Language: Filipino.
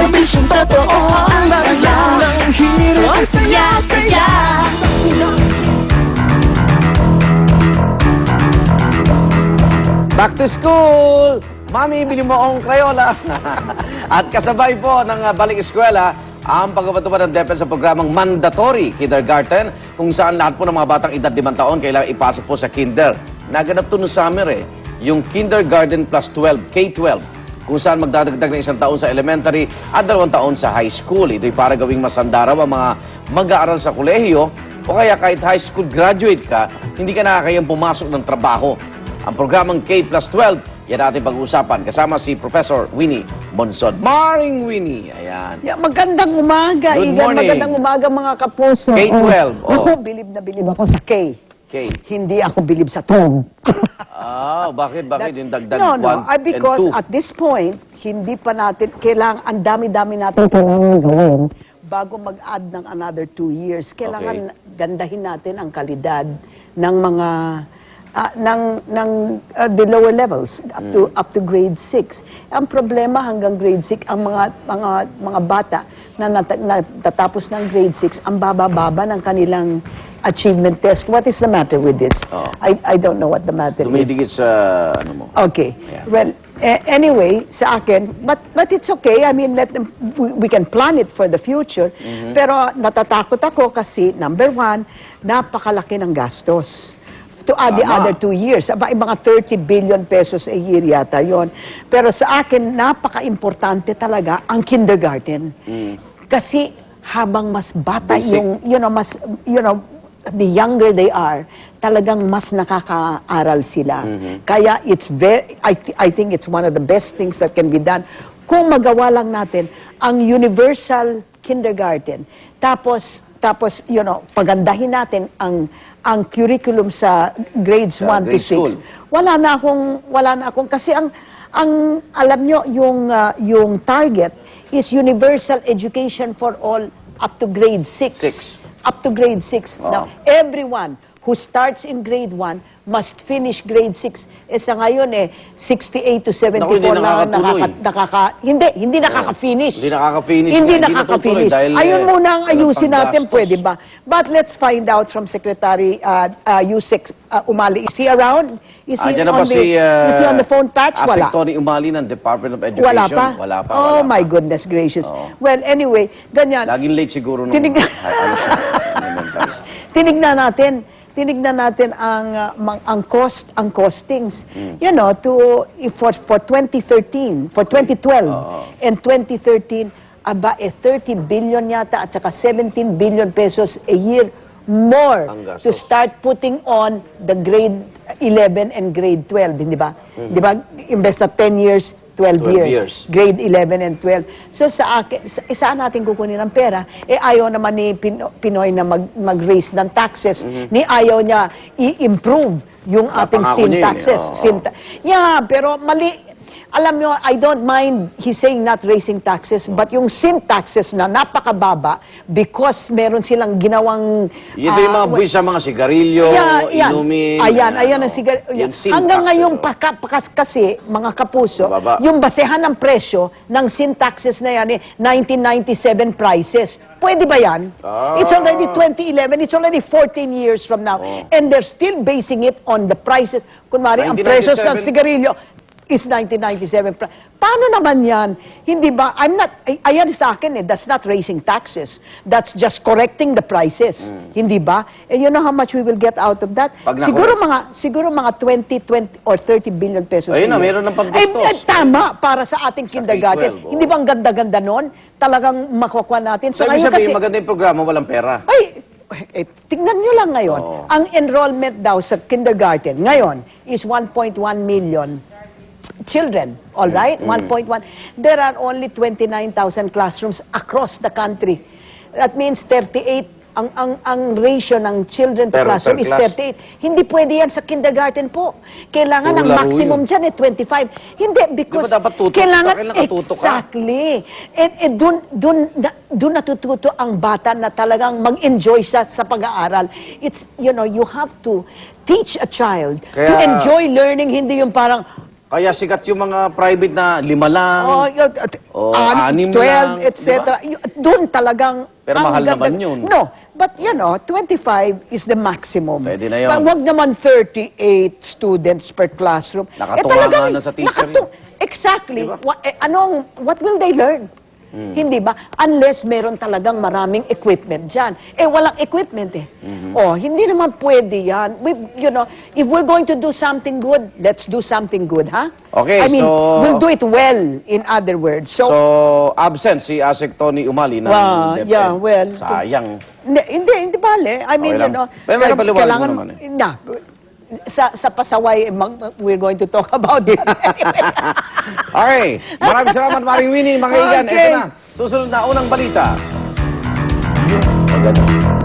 Serbisyong totoo ang lang hirit ang saya-saya. Back to school! Mami, bili mo akong Crayola. At kasabay po ng balik eskwela, ang pagpapatupad ng DepEd sa programang Mandatory Kindergarten, kung saan lahat po ng mga batang edad 5 taon kailangan ipasok po sa kinder. Naganap to noong summer yung Kindergarten plus 12, K-12, kung saan magdadagdag ng 1 taon sa elementary at 2 taon sa high school. Ito'y para gawing masandaraw ang mga mag-aaral sa kolehiyo o kaya kahit high school graduate ka, hindi ka nakakayang pumasok ng trabaho. Ang programang K+12, yan natin pag-uusapan. Kasama si Professor Winnie Monsod. Morning, Winnie! Ayan. Yeah, magandang umaga, Good Igan. morning. Magandang umaga, mga kapuso. K-12, Ako, bilib na bilib ako sa K. K. Hindi ako bilib sa tong. Bakit yung dagdag No, 1 because and 2? at this point, hindi pa natin, kailangan, ang dami-dami natin kailangan gawin bago mag-add ng another 2 years. Kailangan gandahin natin ang kalidad ng mga the lower levels up to grade 6. Ang problema hanggang grade 6, ang mga bata na natatapos ng grade 6, ang baba-baba ng kanilang achievement test. What is the matter with this? I don't know what the matter is. Dumidikit sa ano mo. Okay. Yeah. Well, anyway, sa akin, but it's okay. I mean, we can plan it for the future. Pero natatakot ako kasi, number 1, napakalaki ng gastos. To add the other 2 years. Mga 30 billion pesos a year yata yon. Pero sa akin, napaka-importante talaga ang kindergarten. Kasi habang mas bata Basic. the younger they are, talagang mas nakaka-aral sila. Kaya I think it's one of the best things that can be done. Kung magawa lang natin ang universal kindergarten, tapos pagandahin natin ang curriculum sa grades 1 to 6. Wala na akong kasi ang alam nyo yung target is universal education for all up to grade 6. Up to grade 6. Now, everyone who starts in grade 1 must finish grade 6. Sa ngayon 68 to 74 na hindi nakaka-finish. Hindi nakaka-finish. Ayun muna ang ayusin natin, pwede ba? But let's find out from Secretary Yusek Umali. Is he around? Is he on the phone patch? Wala. Tony Umali ng Department of Education. Wala pa? Wala pa. Oh my goodness gracious. Well, anyway, ganyan. Laging late siguro nung... Tinignan natin ang costings. You know, for 2013, for 2012 and 2013, 30 billion yata at saka 17 billion pesos a year more to start putting on the grade 11 and grade 12, di ba? Di ba? Imbes na 10 years, 12 years. Grade 11 and 12. So sa akin, saan natin kukunin ang pera? Ayaw naman ni Pinoy na mag-raise ng taxes. Ayaw niya i-improve yung ating sin taxes. Pero mali. Alam nyo, I don't mind he's saying not raising taxes, but yung sin taxes na napakababa because meron silang ginawang... Ito yung mga buwis sa mga sigarilyo, inumin... Ayan ang sigarilyo. Hanggang ngayon, kasi, mga kapuso, yung basehan ng presyo ng sin taxes na yan, 1997 prices. Pwede ba yan? It's already 2011, it's already 14 years from now. And they're still basing it on the prices. Kunwari, ang presyo sa sigarilyo, is 1997. Paano naman yan? Hindi ba? Ayan sa akin that's not raising taxes. That's just correcting the prices. Hindi ba? And you know how much we will get out of that? Siguro mga 20 or 30 billion pesos. Ayun na, meron ng pagtustos. Tama, para sa ating kindergarten. Hindi ba ang ganda-ganda nun? Talagang makukuha natin. So, ibig sabihin, maganda yung programa, walang pera. Tingnan nyo lang ngayon. Ang enrollment daw sa kindergarten ngayon is 1.1 million children, all right? 1.1. There are only 29,000 classrooms across the country. That means 38, ang ratio ng children to classroom is 38. Hindi pwede yan sa kindergarten po. Kailangan ang maximum dyan 25. Hindi, because kailangan exactly. Doon natututo ang bata na talagang mag-enjoy sa pag-aaral. It's, you have to teach a child to enjoy learning, hindi yung parang, Kaya sikat yung mga private na 5 lang. Oh, 6 12, lang, etc. di Doon talagang... Pero ang mahal ganda- naman yun. No, but 25 is the maximum. Pwede na yun. Wag naman 38 students per classroom. Nakatunga nga na sa teacher yun. Exactly. Diba? What will they learn? Hindi ba? Unless meron talagang maraming equipment dyan. Walang equipment eh. Hindi naman pwede yan. If we're going to do something good, let's do something good, ha? Okay, I mean, so- we'll do it well, in other words. So, absent si Asek Tony Umali ng DepEd. yeah, well, Sayang. Hindi bale. I mean, Okay lang. Pero naipaliwanag mo naman eh. Sa pasaway, we're going to talk about that. Okay. Maraming salamat, Maring Winnie. Mga igan, Okay. ito na. Susunod na unang balita. Ayun.